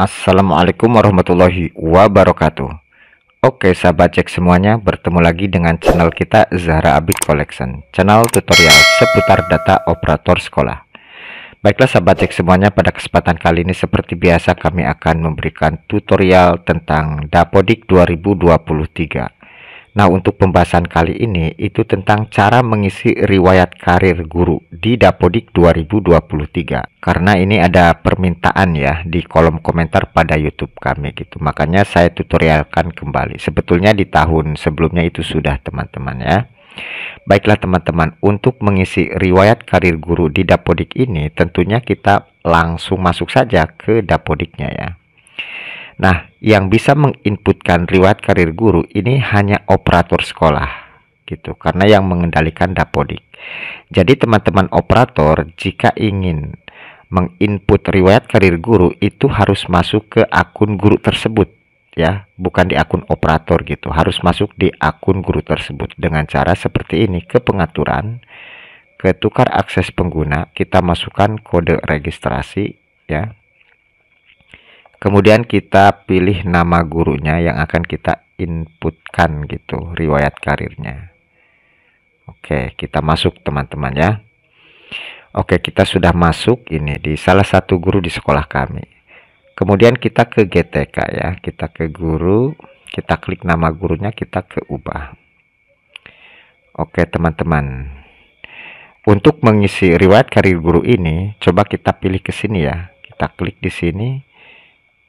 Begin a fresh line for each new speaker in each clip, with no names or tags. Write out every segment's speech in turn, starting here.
Assalamualaikum warahmatullahi wabarakatuh. Oke sahabat cek semuanya, bertemu lagi dengan channel kita Zahra Abid Collection, channel tutorial seputar data operator sekolah. Baiklah sahabat cek semuanya, pada kesempatan kali ini seperti biasa kami akan memberikan tutorial tentang Dapodik 2023. Nah, untuk pembahasan kali ini itu tentang cara mengisi riwayat karir guru di Dapodik 2023. Karena ini ada permintaan ya di kolom komentar pada YouTube kami gitu. Makanya saya tutorialkan kembali. Sebetulnya di tahun sebelumnya itu sudah teman-teman ya. Baiklah teman-teman, untuk mengisi riwayat karir guru di Dapodik ini tentunya kita langsung masuk saja ke Dapodiknya ya. Nah, yang bisa menginputkan riwayat karir guru ini hanya operator sekolah gitu, karena yang mengendalikan Dapodik. Jadi teman-teman operator jika ingin menginput riwayat karir guru itu harus masuk ke akun guru tersebut ya, bukan di akun operator gitu. Harus masuk di akun guru tersebut dengan cara seperti ini, ke pengaturan, ke tukar akses pengguna, kita masukkan kode registrasi ya. Kemudian kita pilih nama gurunya yang akan kita inputkan gitu, riwayat karirnya. Oke, kita masuk teman-teman ya. Oke, kita sudah masuk ini di salah satu guru di sekolah kami. Kemudian kita ke GTK ya, kita ke guru, kita klik nama gurunya, kita ke ubah. Oke teman-teman, untuk mengisi riwayat karir guru ini, coba kita pilih ke sini ya. Kita klik di sini.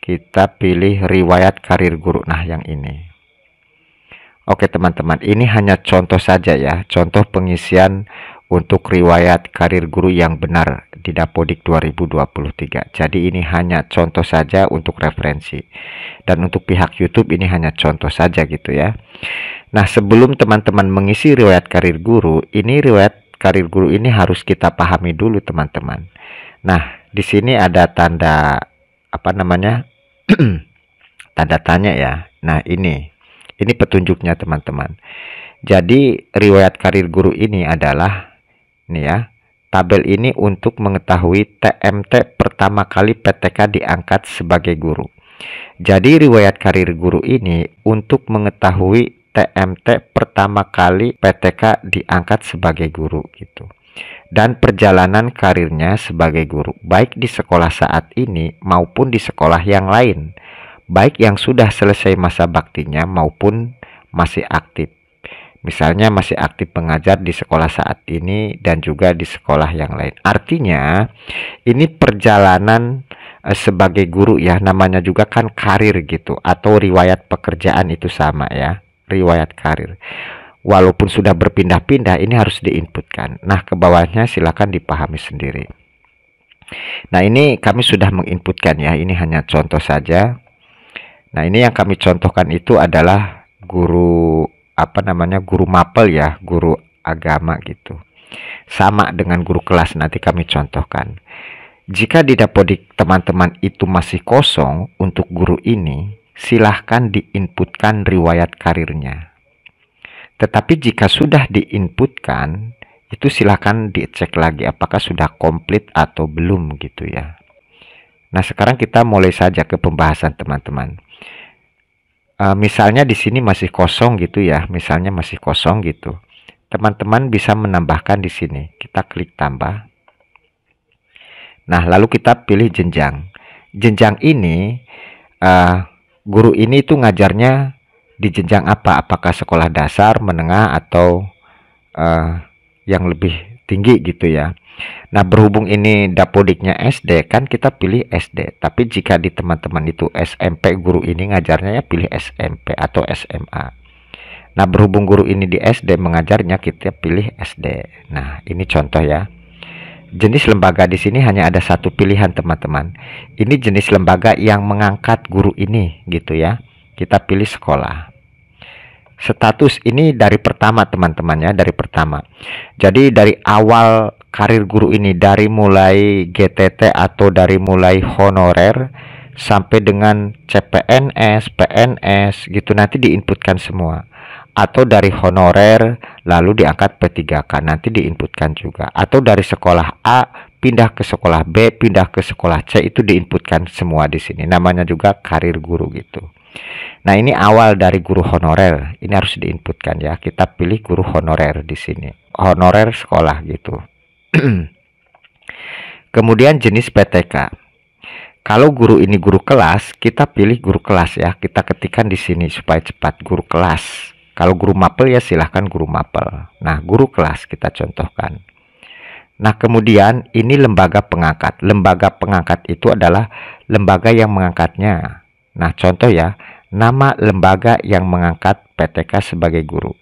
Kita pilih riwayat karir guru. Nah, yang ini. Oke teman-teman, ini hanya contoh saja ya, contoh pengisian untuk riwayat karir guru yang benar di Dapodik 2023. Jadi ini hanya contoh saja untuk referensi. Dan untuk pihak YouTube ini hanya contoh saja gitu ya. Nah, sebelum teman-teman mengisi riwayat karir guru, ini riwayat karir guru ini harus kita pahami dulu teman-teman. Nah, di sini ada tanda apa namanya? Tanda tanya ya. Nah, ini petunjuknya teman-teman. Jadi riwayat karir guru ini adalah ini ya, tabel ini untuk mengetahui TMT pertama kali PTK diangkat sebagai guru. Jadi riwayat karir guru ini untuk mengetahui TMT pertama kali PTK diangkat sebagai guru gitu. Dan perjalanan karirnya sebagai guru, baik di sekolah saat ini maupun di sekolah yang lain, baik yang sudah selesai masa baktinya maupun masih aktif. Misalnya masih aktif mengajar di sekolah saat ini dan juga di sekolah yang lain. Artinya ini perjalanan sebagai guru ya, namanya juga kan karir gitu, atau riwayat pekerjaan itu sama ya, riwayat karir. Walaupun sudah berpindah-pindah, ini harus diinputkan. Nah, ke bawahnya silakan dipahami sendiri. Nah, ini kami sudah menginputkan ya. Ini hanya contoh saja. Nah, ini yang kami contohkan itu adalah guru apa namanya? Guru mapel ya, guru agama gitu. Sama dengan guru kelas, nanti kami contohkan. Jika di Dapodik teman-teman itu masih kosong untuk guru ini, silahkan diinputkan riwayat karirnya. Tetapi jika sudah diinputkan, itu silakan dicek lagi apakah sudah komplit atau belum gitu ya. Nah, sekarang kita mulai saja ke pembahasan teman-teman. Misalnya di sini masih kosong gitu ya, misalnya masih kosong gitu. Teman-teman bisa menambahkan di sini. Kita klik tambah. Nah, lalu kita pilih jenjang. Jenjang ini, guru ini tuh ngajarnya di jenjang apa? Apakah sekolah dasar, menengah, atau yang lebih tinggi gitu ya. Nah, berhubung ini Dapodiknya SD, kan kita pilih SD. Tapi jika di teman-teman itu SMP, guru ini ngajarnya ya pilih SMP atau SMA. Nah, berhubung guru ini di SD mengajarnya, kita pilih SD. Nah, ini contoh ya. Jenis lembaga di sini hanya ada satu pilihan teman-teman. Ini jenis lembaga yang mengangkat guru ini gitu ya. Kita pilih sekolah. Status ini dari pertama teman-teman ya, dari pertama. Jadi dari awal karir guru ini, dari mulai GTT atau dari mulai honorer sampai dengan CPNS, PNS gitu, nanti diinputkan semua. Atau dari honorer lalu diangkat P3K, nanti diinputkan juga. Atau dari sekolah A pindah ke sekolah B, pindah ke sekolah C, itu diinputkan semua di sini. Namanya juga karir guru gitu. Nah, ini awal dari guru honorer. Ini harus diinputkan ya. Kita pilih guru honorer di sini. Honorer sekolah gitu. Kemudian jenis PTK. Kalau guru ini guru kelas, kita pilih guru kelas ya. Kita ketikkan di sini supaya cepat, guru kelas. Kalau guru mapel ya silahkan guru mapel. Nah, guru kelas kita contohkan. Nah, kemudian ini lembaga pengangkat. Lembaga pengangkat itu adalah lembaga yang mengangkatnya. Nah, contoh ya, nama lembaga yang mengangkat PTK sebagai guru.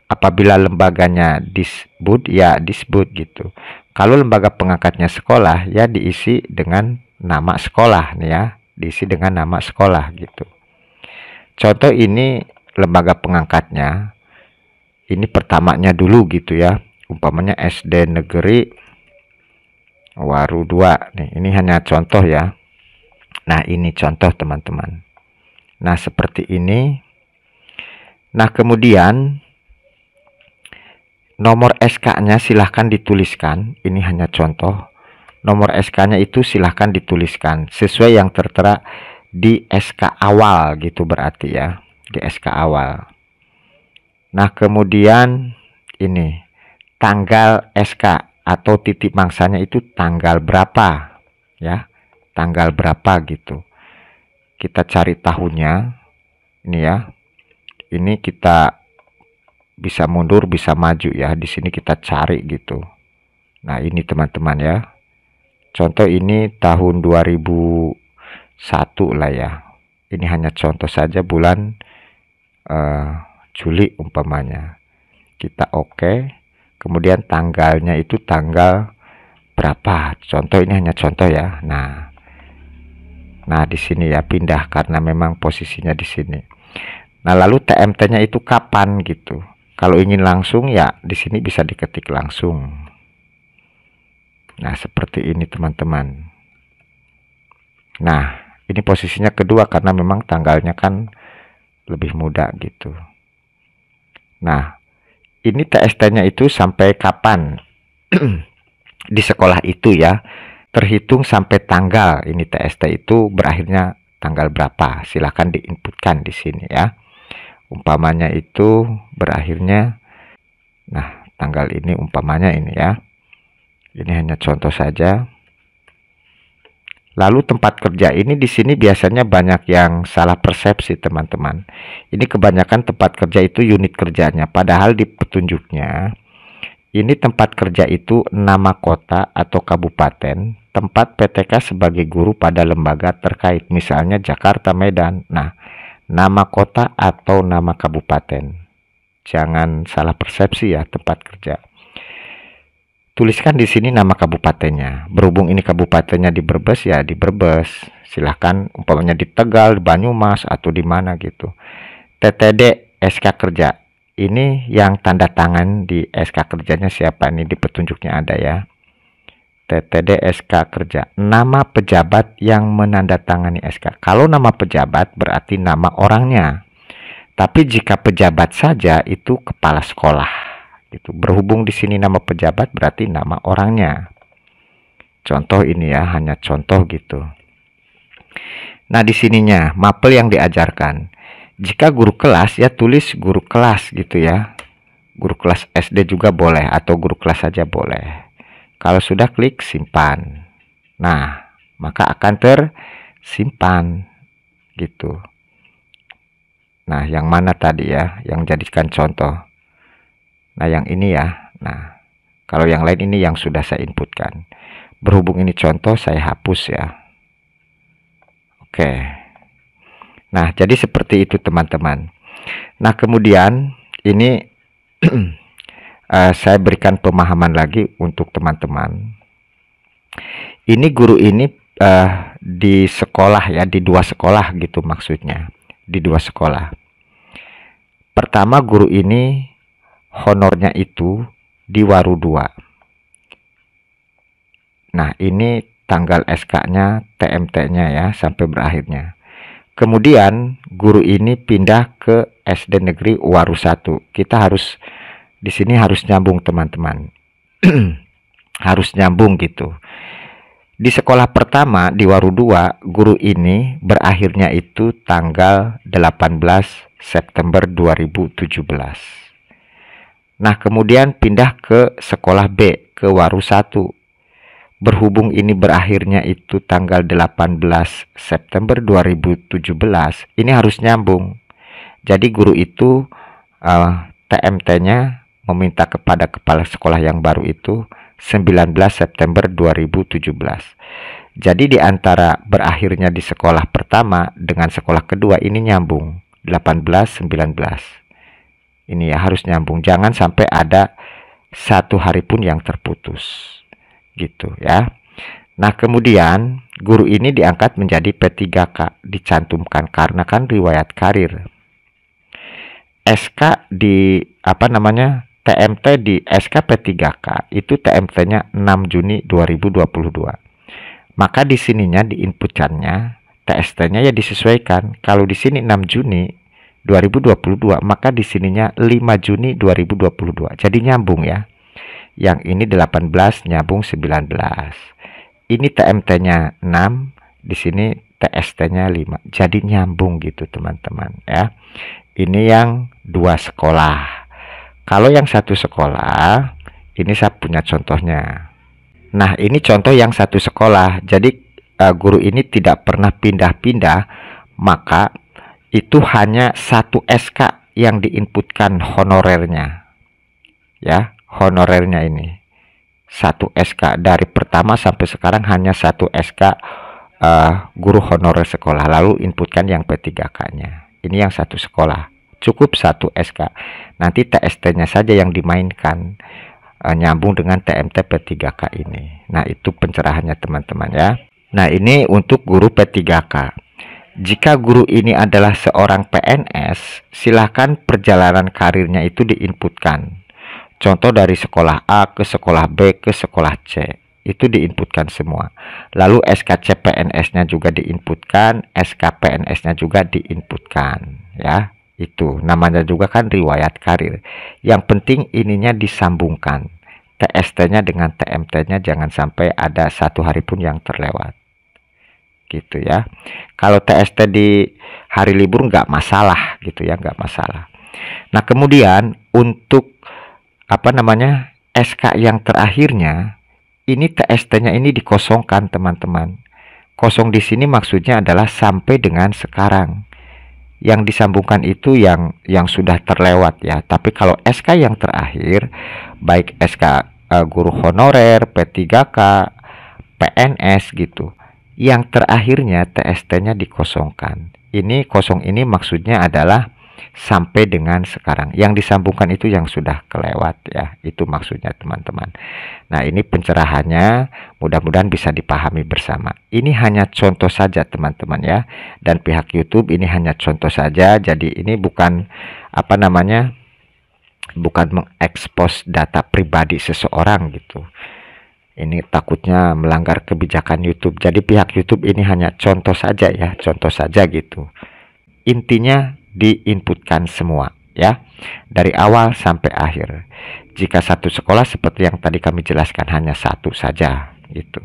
Apabila lembaganya disebut, ya disebut gitu. Kalau lembaga pengangkatnya sekolah, ya diisi dengan nama sekolah nih ya, diisi dengan nama sekolah gitu. Contoh ini lembaga pengangkatnya, ini pertamanya dulu gitu ya, umpamanya SD Negeri Waru 2 nih, ini hanya contoh ya. Nah, ini contoh teman-teman. Nah, seperti ini. Nah, kemudian nomor SK-nya silahkan dituliskan, ini hanya contoh. Nomor SK-nya itu silahkan dituliskan sesuai yang tertera di SK awal gitu berarti ya, di SK awal. Nah, kemudian ini tanggal SK atau titik mangsanya itu tanggal berapa ya, tanggal berapa gitu. Kita cari tahunnya ini ya. Ini kita bisa mundur, bisa maju ya. Di sini kita cari gitu. Nah, ini teman-teman ya. Contoh ini tahun 2001 lah ya. Ini hanya contoh saja bulan Juli umpamanya. Kita oke. Kemudian tanggalnya itu tanggal berapa? Contoh ini hanya contoh ya. Nah di sini ya pindah karena memang posisinya di sini. Nah, lalu TMT-nya itu kapan gitu. Kalau ingin langsung ya di sini bisa diketik langsung. Nah, seperti ini teman-teman. Nah, ini posisinya kedua karena memang tanggalnya kan lebih muda gitu. Nah, ini TST-nya itu sampai kapan di sekolah itu ya. Terhitung sampai tanggal ini TST itu berakhirnya tanggal berapa. Silahkan diinputkan di sini ya. Umpamanya itu berakhirnya, nah tanggal ini umpamanya ini ya. Ini hanya contoh saja. Lalu tempat kerja ini di sini biasanya banyak yang salah persepsi teman-teman. Ini kebanyakan tempat kerja itu unit kerjanya. Padahal di petunjuknya ini tempat kerja itu nama kota atau kabupaten, tempat PTK sebagai guru pada lembaga terkait. Misalnya Jakarta, Medan. Nah, nama kota atau nama kabupaten. Jangan salah persepsi ya tempat kerja. Tuliskan di sini nama kabupatennya. Berhubung ini kabupatennya di Brebes ya di Brebes. Silahkan umpamanya di Tegal, di Banyumas atau di mana gitu. TTD SK kerja. Ini yang tanda tangan di SK kerjanya siapa, ini di petunjuknya ada ya. TTD SK kerja. Nama pejabat yang menandatangani SK. Kalau nama pejabat berarti nama orangnya. Tapi jika pejabat saja itu kepala sekolah. Gitu. Berhubung di sini nama pejabat berarti nama orangnya. Contoh ini ya, hanya contoh gitu. Nah, di sininya mapel yang diajarkan. Jika guru kelas ya tulis guru kelas gitu ya. Guru kelas SD juga boleh atau guru kelas saja boleh. Kalau sudah klik simpan. Nah, maka akan tersimpan gitu. Nah, yang mana tadi ya yang jadikan contoh? Nah, yang ini ya. Nah, kalau yang lain ini yang sudah saya inputkan. Berhubung ini contoh, saya hapus ya. Oke. Nah, jadi seperti itu teman-teman. Nah, kemudian ini saya berikan pemahaman lagi untuk teman-teman. Ini guru ini di sekolah ya, di 2 sekolah gitu maksudnya. Di 2 sekolah. Pertama, guru ini honornya itu di Waru 2. Nah, ini tanggal SK-nya, TMT-nya ya, sampai berakhirnya. Kemudian, guru ini pindah ke SD Negeri Waru 1. Kita harus, di sini harus nyambung teman-teman. harus nyambung gitu. Di sekolah pertama di Waru 2, guru ini berakhirnya itu tanggal 18 September 2017. Nah, kemudian pindah ke sekolah B, ke Waru 1. Berhubung ini berakhirnya itu tanggal 18 September 2017, ini harus nyambung. Jadi guru itu TMT-nya meminta kepada kepala sekolah yang baru itu 19 September 2017. Jadi di antara berakhirnya di sekolah pertama dengan sekolah kedua ini nyambung 18-19. Ini ya harus nyambung, jangan sampai ada satu hari pun yang terputus. Gitu ya. Nah, kemudian guru ini diangkat menjadi P3K, dicantumkan karena kan riwayat karir. SK di TMT di SK P3K itu TMT-nya 6 Juni 2022. Maka di sininya diinputkannya TST-nya ya disesuaikan. Kalau di sini 6 Juni 2022, maka di sininya 5 Juni 2022. Jadi nyambung ya. Yang ini 18 nyambung 19. Ini TMT-nya 6, di sini TST-nya 5. Jadi nyambung gitu teman-teman ya. Ini yang 2 sekolah. Kalau yang 1 sekolah, ini saya punya contohnya. Nah, ini contoh yang 1 sekolah. Jadi guru ini tidak pernah pindah-pindah, maka itu hanya 1 SK yang diinputkan honorernya. Ya. Honorernya ini 1 SK dari pertama sampai sekarang hanya 1 SK guru honorer sekolah, lalu inputkan yang P3K-nya. Ini yang 1 sekolah, cukup 1 SK. Nanti TST-nya saja yang dimainkan nyambung dengan TMT P3K ini. Nah, itu pencerahannya teman-teman ya. Nah, ini untuk guru P3K. Jika guru ini adalah seorang PNS, silahkan perjalanan karirnya itu diinputkan. Contoh dari sekolah A ke sekolah B ke sekolah C, itu diinputkan semua. Lalu SKC PNS-nya juga diinputkan, SKPNS-nya juga diinputkan ya. Itu namanya juga kan riwayat karir. Yang penting ininya disambungkan. TST-nya dengan TMT-nya jangan sampai ada 1 hari pun yang terlewat. Gitu ya. Kalau TST di hari libur nggak masalah gitu ya, nggak masalah. Nah, kemudian untuk SK yang terakhirnya ini TST-nya ini dikosongkan teman-teman. Kosong di sini maksudnya adalah sampai dengan sekarang. Yang disambungkan itu yang sudah terlewat ya. Tapi kalau SK yang terakhir, baik SK guru honorer, P3K, PNS gitu, yang terakhirnya TST-nya dikosongkan. Ini kosong ini maksudnya adalah sampai dengan sekarang. Yang disambungkan itu yang sudah kelewat ya. Itu maksudnya teman-teman. Nah, ini pencerahannya, mudah-mudahan bisa dipahami bersama. Ini hanya contoh saja teman-teman ya. Dan pihak YouTube ini hanya contoh saja. Jadi ini bukan bukan mengekspos data pribadi seseorang gitu. Ini takutnya melanggar kebijakan YouTube. Jadi pihak YouTube ini hanya contoh saja ya, contoh saja gitu. Intinya diinputkan semua ya, dari awal sampai akhir. Jika 1 sekolah seperti yang tadi kami jelaskan hanya 1 saja gitu.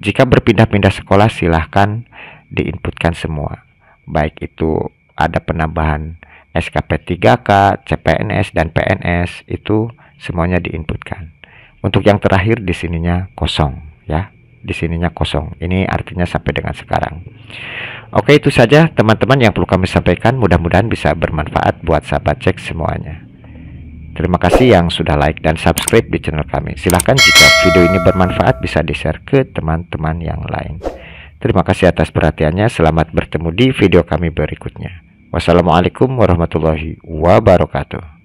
Jika berpindah-pindah sekolah silahkan diinputkan semua. Baik itu ada penambahan SKP 3K, CPNS dan PNS, itu semuanya diinputkan. Untuk yang terakhir di sininya kosong ya. Di sininya kosong. Ini artinya sampai dengan sekarang. Oke, itu saja teman-teman yang perlu kami sampaikan. Mudah-mudahan bisa bermanfaat buat sahabat cek semuanya. Terima kasih yang sudah like dan subscribe di channel kami. Silahkan jika video ini bermanfaat bisa di-share ke teman-teman yang lain. Terima kasih atas perhatiannya. Selamat bertemu di video kami berikutnya. Wassalamualaikum warahmatullahi wabarakatuh.